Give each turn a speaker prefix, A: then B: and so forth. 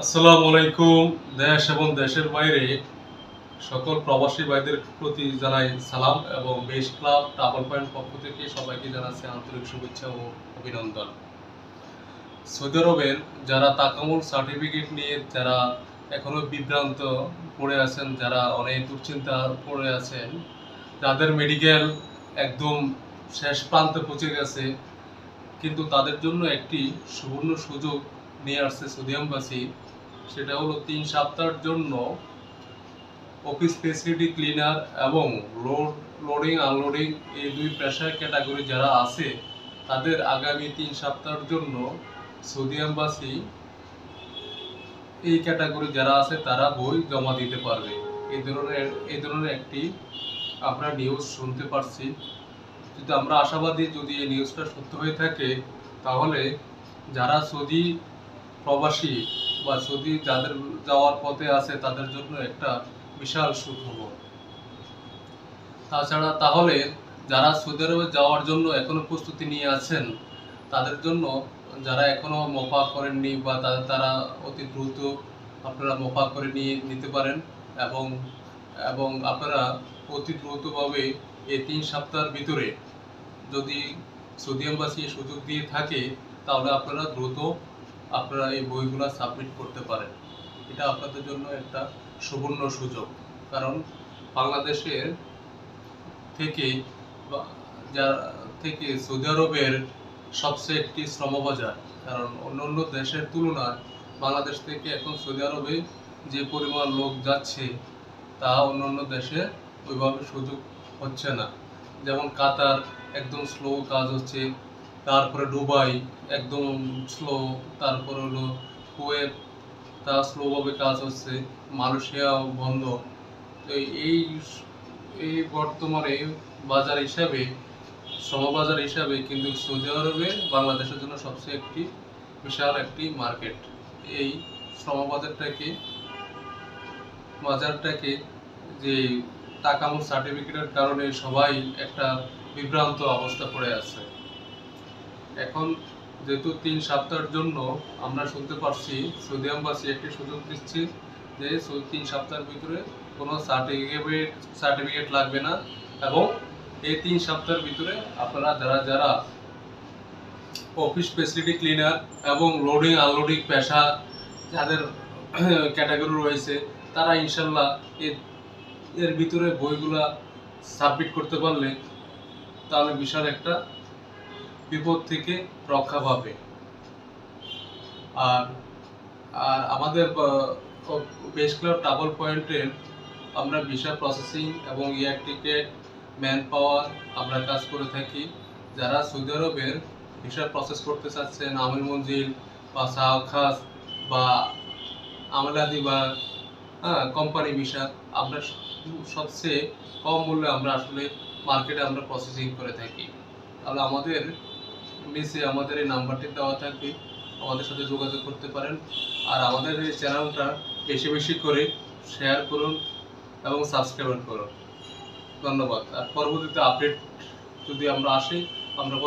A: আসসালামু আলাইকুম। দেশ এবং দেশের বাইরে সকল প্রবাসী ভাইদের প্রতি জানাই সালাম এবং বেশ ক্লাব ডাবল পয়েন্ট পক্ষ থেকে সবাইকে জানাচ্ছি আন্তরিক শুভেচ্ছা ও অভিনন্দন। সৌদি আরবের যারা তাকামুল সার্টিফিকেট নিয়ে যারা এখনো বিভ্রান্ত পড়ে আছেন, যারা অনেক দুশ্চিন্তা পড়ে আছেন, যাদের মেডিকেল একদম শেষ প্রান্তে পৌঁছে গেছে, কিন্তু তাদের জন্য একটি সুবর্ণ সুযোগ নিয়ে আসছে সৌদি এম্বাসি। সেটা হলো 3 সপ্তাহের জন্য অফিস ফেসিলিটি ক্লিনার এবং লোডিং আনলোডিং এই দুই পেশার ক্যাটাগরি যারা আছে তাদের আগামী 3 সপ্তাহের জন্য সৌদি এম্বাসি এই ক্যাটাগরি যারা আছে তারা বই জমা দিতে পারবে। এই ধরনের একটি আমরা নিউজ শুনতে পারছি। যদি আমরা আশাবাদী, যদি এই নিউজটা সত্য হয়ে থাকে তাহলে যারা সৌদি প্রবাসী বা সৌদি যাদের যাওয়ার পথে আছে তাদের জন্য একটা বিশাল সুখবর। তাছাড়া তাহলে যারা সৌদি আরবে যাওয়ার জন্য এখনো প্রস্তুতি নিয়ে আছেন তাদের জন্য, যারা এখনো মোফা করেননি বা তারা অতি দ্রুত আপনারা মোফা করে নিতে পারেন এবং এবং আপনারা অতি দ্রুতভাবে এই 3 সপ্তাহের ভিতরে যদি সৌদি এম্বাসি সুযোগ দিয়ে থাকে তাহলে আপনারা দ্রুত আপনারা এই বইগুলো সাবমিট করতে পারেন। এটা আপনাদের জন্য একটা সুবর্ণ সুযোগ, কারণ বাংলাদেশের থেকে যা থেকে সৌদি আরবের সবচেয়ে একটি শ্রমবাজার। কারণ অন্যান্য দেশের তুলনায় বাংলাদেশ থেকে এখন সৌদি আরবে যে পরিমাণ লোক যাচ্ছে তা অন্যান্য দেশে ওইভাবে সুযোগ হচ্ছে না। যেমন কাতার একদম স্লো কাজ হচ্ছে, তারপরে দুবাই একদম স্লো, তারপর হলো কুয়েত তা স্লোভাবে কাজ হচ্ছে, মালয়েশিয়াও বন্ধ। তো এই এই বর্তমানে বাজার হিসাবে, শ্রমবাজার হিসাবে কিন্তু সৌদি আরবে বাংলাদেশের জন্য সবচেয়ে একটি বিশাল একটি মার্কেট। এই বাজারটাকে যে তাকামুল সার্টিফিকেটের কারণে সবাই একটা বিভ্রান্ত অবস্থা পড়ে আছে। এখন যেহেতু 3 সপ্তাহের জন্য আমরা শুনতে পারছি সৌদি এম্বাসি একটি সুযোগ দিচ্ছে যে 3 সপ্তাহের ভিতরে কোনো সার্টিফিকেট লাগবে না এবং এই 3 সপ্তাহের ভিতরে আপনারা যারা যারা অফিস ফেসিলিটি ক্লিনার এবং লোডিং আনলোডিং পেশা যাদের ক্যাটাগরি রয়েছে তারা ইনশাল্লাহ এর ভিতরে বইগুলা সাবমিট করতে পারলে তাহলে বিশাল একটা বিপদ থেকে রক্ষা পাবে। আর আর আমাদের বেস ক্লাব ডাবল পয়েন্টের আমরা ভিসা প্রসেসিং এবং এয়ার টিকেট, ম্যান পাওয়ার আমরা কাজ করে থাকি। যারা সৌদি আরবের ভিসা প্রসেস করতে চাচ্ছেন, আমির মঞ্জিল বা সাওখাস বা আমলাদি বা কোম্পানি ভিসা, আমরা সবচেয়ে কম মূল্যে আমরা আসলে মার্কেটে আমরা প্রসেসিং করে থাকি। তাহলে আমাদের নিচে আমাদের এই নাম্বারটি দেওয়া থাকবে, আমাদের সাথে যোগাযোগ করতে পারেন। আর আমাদের এই চ্যানেলটা বেশি বেশি করে শেয়ার করুন এবং সাবস্ক্রাইব করুন। ধন্যবাদ। আর পরবর্তীতে আপডেট যদি আমরা আসি আমরা